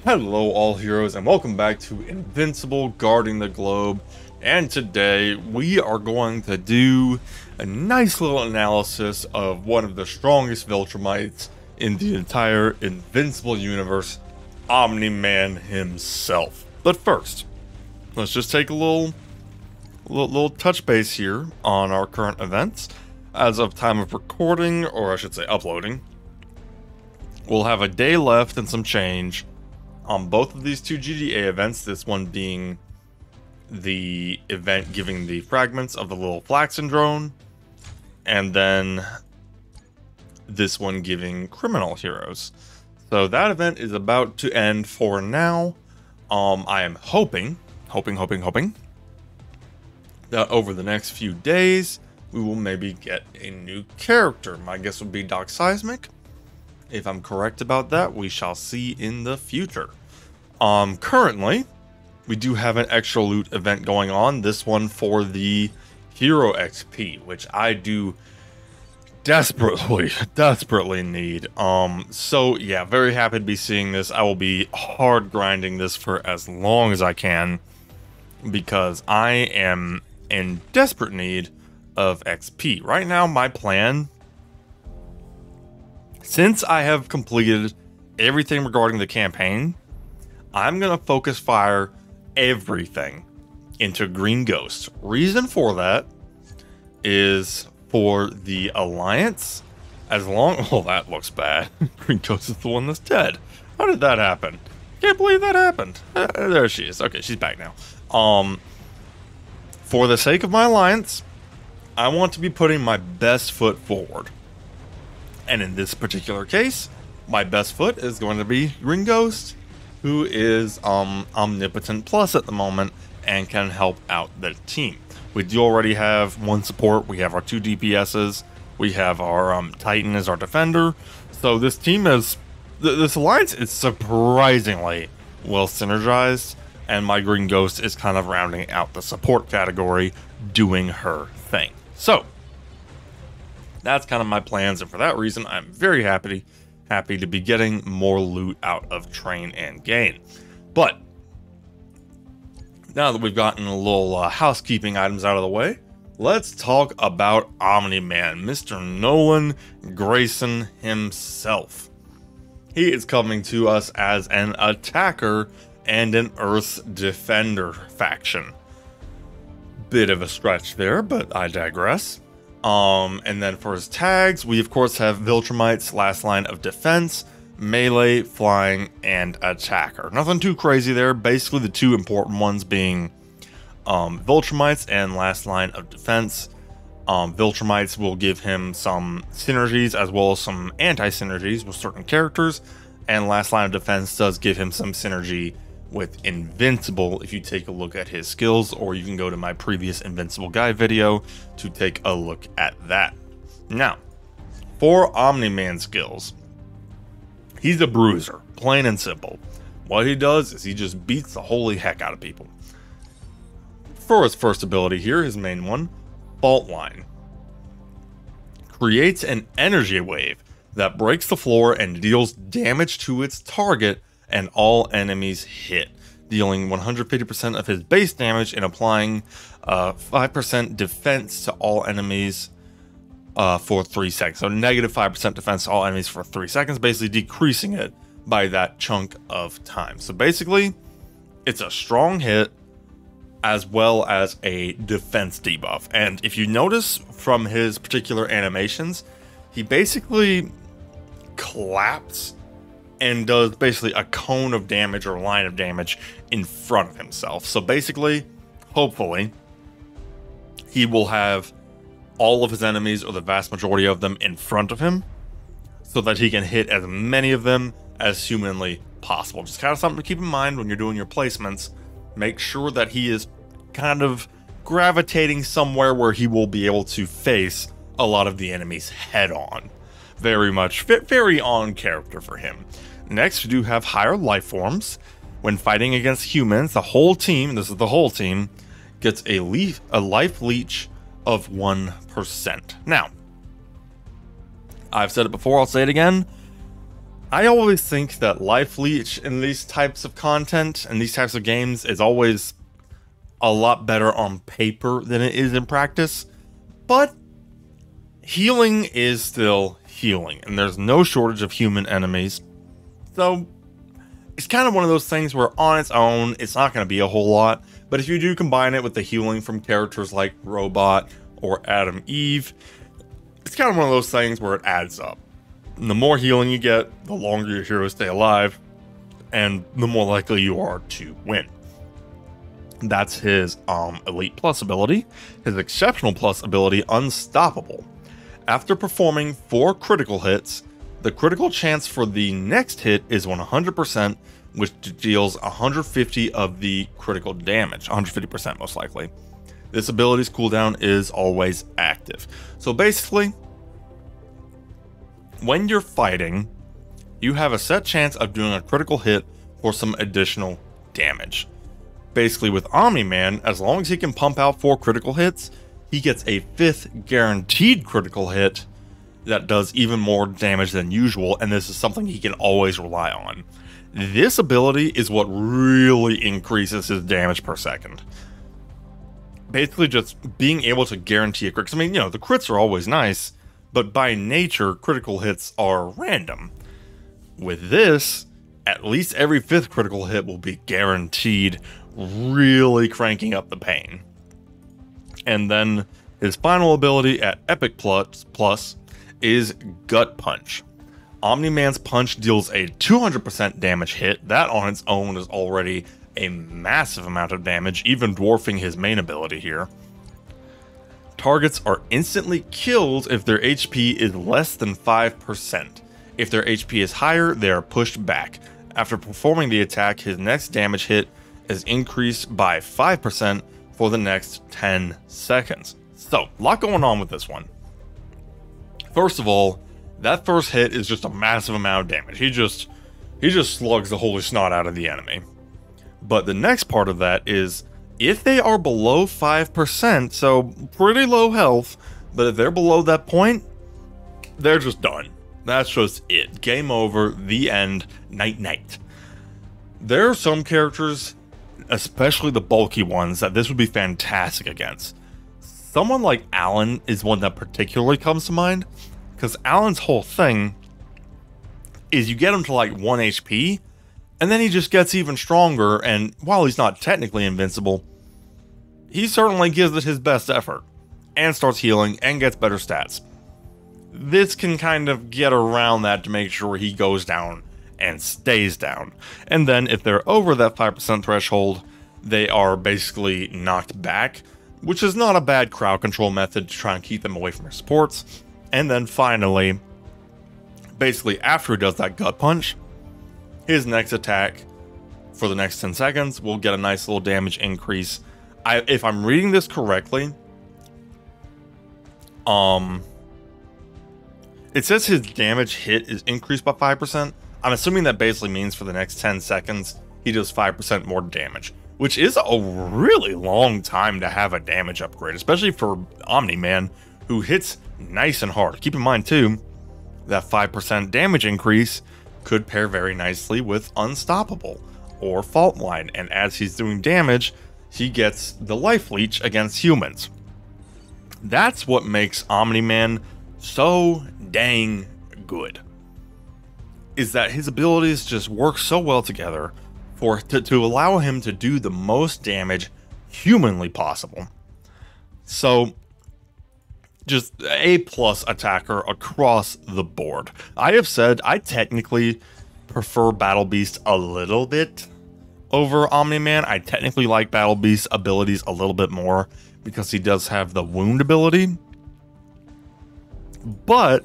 Hello all heroes and welcome back to Invincible Guarding the Globe, and today we are going to do a nice little analysis of one of the strongest Viltrumites in the entire Invincible universe, Omni-Man himself. But first, let's just take a little touch base here on our current events. As of time of recording, or I should say uploading, we'll have a day left and some change on both of these two GDA events, this one being the event giving the fragments of the little Flaxen drone, and then this one giving criminal heroes. So that event is about to end for now. I am hoping that over the next few days, we will maybe get a new character. My guess would be Doc Seismic. If I'm correct about that, we shall see in the future. Currently, we do have an extra loot event going on. This one for the Hero XP, which I do desperately need. So yeah, very happy to be seeing this. I will be hard grinding this for as long as I can, because I am in desperate need of XP. Right now, my plan, since I have completed everything regarding the campaign, I'm going to focus fire everything into Green Ghost. Reason for that is for the Alliance, as long... Oh, that looks bad. Green Ghost is the one that's dead. How did that happen? Can't believe that happened. There she is. Okay, she's back now. For the sake of my Alliance, I want to be putting my best foot forward. And in this particular case, my best foot is going to be Green Ghost, who is Omnipotent Plus at the moment and can help out the team. We do already have one support. We have our two DPSs. We have our Titan as our defender. So this team is, this alliance is surprisingly well synergized, and my Green Ghost is kind of rounding out the support category, doing her thing. So that's kind of my plans, and for that reason, I'm very happy to be getting more loot out of Train and Gain. But now that we've gotten a little housekeeping items out of the way, let's talk about Omni-Man, Mr. Nolan Grayson himself. He is coming to us as an attacker and an Earth's Defender faction. Bit of a stretch there, but I digress. And then for his tags, we of course have Viltrumites, last line of defense, melee, flying, and attacker. Nothing too crazy there. Basically the two important ones being Viltrumites and last line of defense. Viltrumites will give him some synergies as well as some anti-synergies with certain characters, and last line of defense does give him some synergy with Invincible if you take a look at his skills, or you can go to my previous Invincible guide video to take a look at that. Now, for Omni-Man skills, he's a bruiser, plain and simple. What he does is he just beats the holy heck out of people. For his first ability here, his main one, Fault Line, creates an energy wave that breaks the floor and deals damage to its target and all enemies hit, dealing 150% of his base damage and applying 5% defense to all enemies for 3 seconds. So negative 5% defense to all enemies for 3 seconds, basically decreasing it by that chunk of time. So basically, it's a strong hit as well as a defense debuff. And if you notice from his particular animations, he basically claps and does basically a cone of damage or line of damage in front of himself. So basically, hopefully, he will have all of his enemies, or the vast majority of them, in front of him, so that he can hit as many of them as humanly possible. Just kind of something to keep in mind when you're doing your placements. Make sure that he is kind of gravitating somewhere where he will be able to face a lot of the enemies head on. Very on character for him. Next, we do have higher life forms. When fighting against humans, the whole team, this is the whole team, gets a life leech of 1%. Now, I've said it before, I'll say it again. I always think that life leech in these types of content and these types of games is always a lot better on paper than it is in practice, but healing is still healing, and there's no shortage of human enemies. So it's kind of one of those things where on its own, it's not going to be a whole lot, but if you do combine it with the healing from characters like Robot or Adam Eve, it's kind of one of those things where it adds up. And the more healing you get, the longer your heroes stay alive, and the more likely you are to win. That's his Elite Plus ability. His Exceptional Plus ability, Unstoppable. After performing 4 critical hits, the critical chance for the next hit is 100%, which deals 150 of the critical damage, 150% most likely. This ability's cooldown is always active. So basically, when you're fighting, you have a set chance of doing a critical hit for some additional damage. Basically, with Omni-Man, as long as he can pump out 4 critical hits, he gets a 5th guaranteed critical hit that does even more damage than usual, and this is something he can always rely on. This ability is what really increases his damage per second. Basically, just being able to guarantee a crit. I mean, you know, the crits are always nice, but by nature, critical hits are random. With this, at least every 5th critical hit will be guaranteed, really cranking up the pain. And then his final ability at Epic Plus is Gut Punch. Omni-Man's punch deals a 200% damage hit. That on its own is already a massive amount of damage, even dwarfing his main ability here. Targets are instantly killed if their HP is less than 5%. If their HP is higher, they are pushed back. After performing the attack, his next damage hit is increased by 5% for the next 10 seconds. So, a lot going on with this one. First of all, that first hit is just a massive amount of damage. He just slugs the holy snot out of the enemy. But the next part of that is, if they are below 5%, so pretty low health, but if they're below that point, they're just done. That's just it. Game over, the end, night-night. There are some characters, especially the bulky ones, that this would be fantastic against. Someone like Alan is one that particularly comes to mind, because Alan's whole thing is you get him to like 1 HP, and then he just gets even stronger, and while he's not technically invincible, he certainly gives it his best effort, and starts healing, and gets better stats. This can kind of get around that to make sure he goes down and stays down. And then if they're over that 5% threshold, they are basically knocked back, which is not a bad crowd control method to try and keep them away from your supports. And then finally, basically after he does that gut punch, his next attack for the next 10 seconds will get a nice little damage increase. If I'm reading this correctly, it says his damage hit is increased by 5%. I'm assuming that basically means for the next 10 seconds, he does 5% more damage, which is a really long time to have a damage upgrade, especially for Omni-Man, who hits nice and hard. Keep in mind, too, that 5% damage increase could pair very nicely with Unstoppable or Fault Line, and as he's doing damage, he gets the Life Leech against humans. That's what makes Omni-Man so dang good, is that his abilities just work so well together to allow him to do the most damage humanly possible. So, just A+ attacker across the board. I have said I technically prefer Battle Beast a little bit over Omni-Man. I technically like Battle Beast's abilities a little bit more because he does have the wound ability. But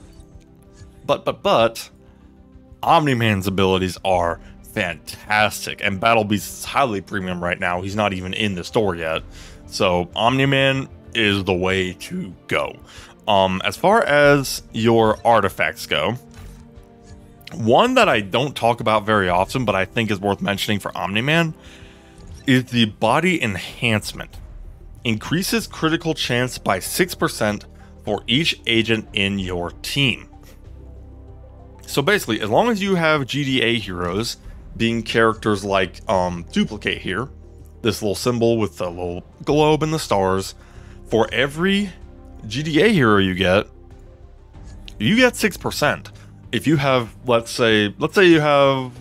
Omni-Man's abilities are fantastic, and Battle Beast is highly premium right now. He's not even in the store yet, so Omni-Man is the way to go. As far as your artifacts go, one that I don't talk about very often, but I think is worth mentioning for Omni-Man, is the Body Enhancement. Increases critical chance by 6% for each agent in your team. So basically, as long as you have GDA heroes, being characters like Duplicate here, this little symbol with the little globe and the stars, for every GDA hero you get 6%. If you have, let's say you have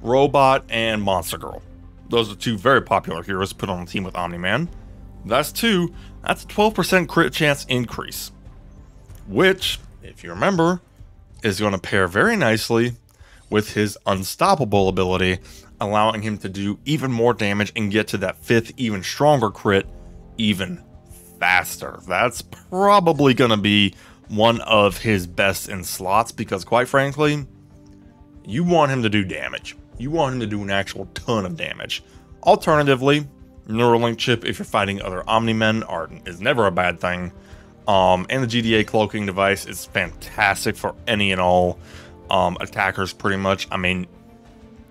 Robot and Monster Girl. Those are two very popular heroes to put on a team with Omni-Man. That's a 12% crit chance increase, which, if you remember, is going to pair very nicely with his Unstoppable ability, allowing him to do even more damage and get to that 5th, even stronger crit even faster. That's probably going to be one of his best in slots, because quite frankly, you want him to do damage. You want him to do an actual ton of damage. Alternatively, Neuralink chip, if you're fighting other Omni-Men, is never a bad thing. And the GDA cloaking device is fantastic for any and all attackers, pretty much. I mean,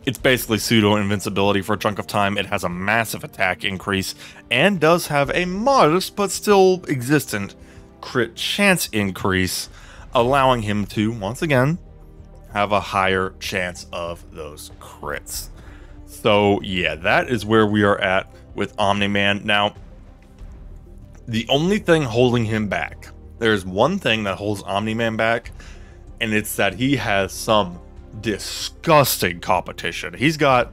it's basically pseudo invincibility for a chunk of time. It has a massive attack increase and does have a modest but still existent crit chance increase, allowing him to, once again, have a higher chance of those crits. So yeah, that is where we are at with Omni-Man. Now, the only thing holding him back, there's one thing that holds Omni-Man back, and it's that he has some disgusting competition. He's got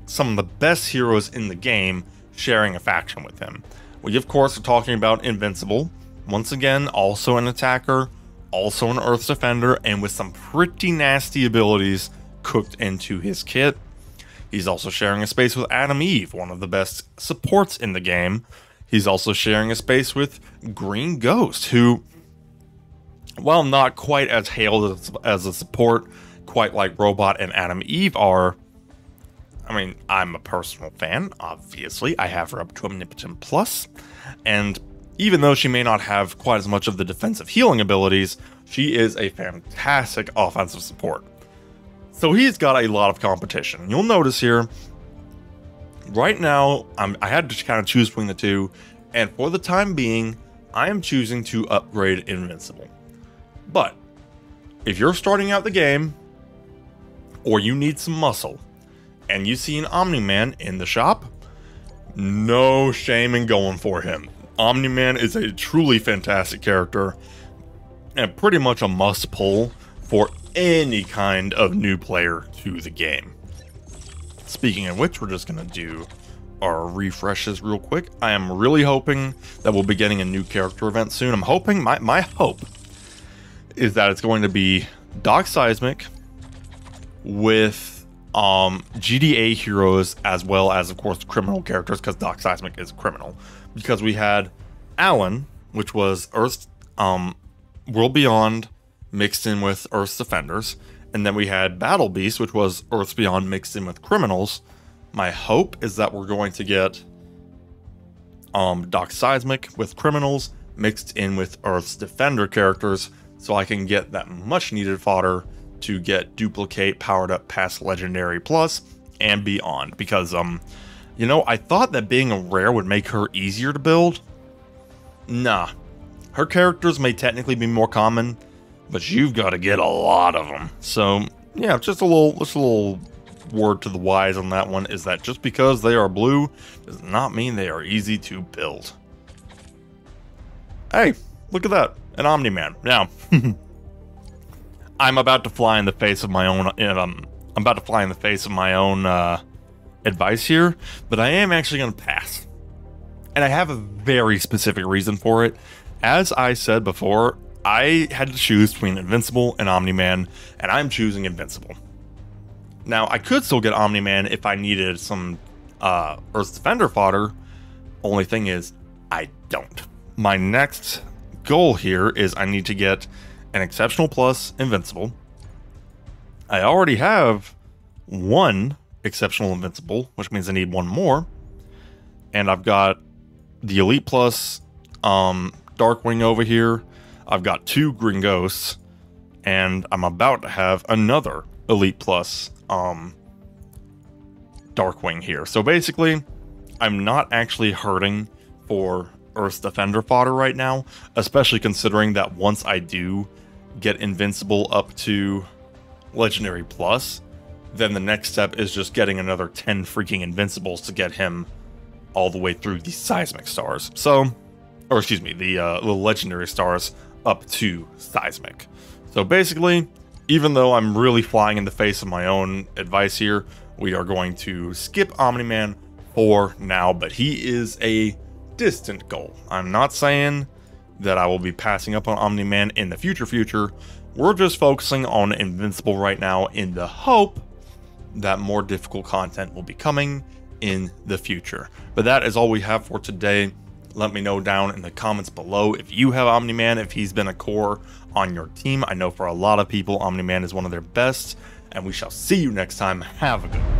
some of the best heroes in the game sharing a faction with him. We, of course, are talking about Invincible. Once again, also an attacker, also an Earth's Defender, and with some pretty nasty abilities cooked into his kit. He's also sharing a space with Adam Eve, one of the best supports in the game. He's also sharing a space with Green Ghost, who, while not quite as hailed as a support, quite like Robot and Adam Eve are, I mean, I'm a personal fan, obviously. I have her up to Omnipotent Plus, and even though she may not have quite as much of the defensive healing abilities, she is a fantastic offensive support. So he's got a lot of competition. You'll notice here, right now, I had to kind of choose between the two, and for the time being, I am choosing to upgrade Invincible. But if you're starting out the game, or you need some muscle, and you see an Omni-Man in the shop, no shame in going for him. Omni-Man is a truly fantastic character, and pretty much a must-pull for any kind of new player to the game. Speaking of which, we're just going to do our refreshes real quick. I am really hoping that we'll be getting a new character event soon. I'm hoping, my hope is that it's going to be Doc Seismic with GDA heroes, as well as, of course, criminal characters, because Doc Seismic is a criminal. Because we had Alan, which was Earth's World Beyond mixed in with Earth's Defenders, and then we had Battle Beast, which was Earth's Beyond mixed in with criminals. My hope is that we're going to get Doc Seismic with criminals mixed in with Earth's Defender characters, so I can get that much needed fodder to get Duplicate powered up past Legendary Plus and beyond. Because you know, I thought that being a rare would make her easier to build. Nah, her characters may technically be more common, but you've got to get a lot of them. So yeah, just a little word to the wise on that one is that just because they are blue does not mean they are easy to build. Hey, look at that, an Omni-Man. Now, I'm about to fly in the face of my own. Advice here, but I am actually going to pass, and I have a very specific reason for it. As I said before, I had to choose between Invincible and Omni-Man, and I'm choosing Invincible. Now, I could still get Omni-Man if I needed some Earth's Defender fodder. Only thing is, I don't. My next goal here is I need to get an Exceptional Plus Invincible. I already have one Exceptional Invincible, which means I need one more. And I've got the Elite Plus Darkwing over here. I've got 2 Green Ghosts, and I'm about to have another Elite Plus Darkwing here. So basically, I'm not actually hurting for Earth's Defender fodder right now, especially considering that once I do get Invincible up to Legendary Plus, then the next step is just getting another 10 freaking Invincibles to get him all the way through the Seismic stars. So, or excuse me, the Legendary stars up to Seismic. So basically, even though I'm really flying in the face of my own advice here, we are going to skip Omni-Man for now, but he is a distant goal. I'm not saying that I will be passing up on Omni-Man in the future. We're just focusing on Invincible right now in the hope that more difficult content will be coming in the future. But that is all we have for today. Let me know down in the comments below if you have Omni-Man, if he's been a core on your team. I know for a lot of people, Omni-Man is one of their best, and we shall see you next time. Have a good one.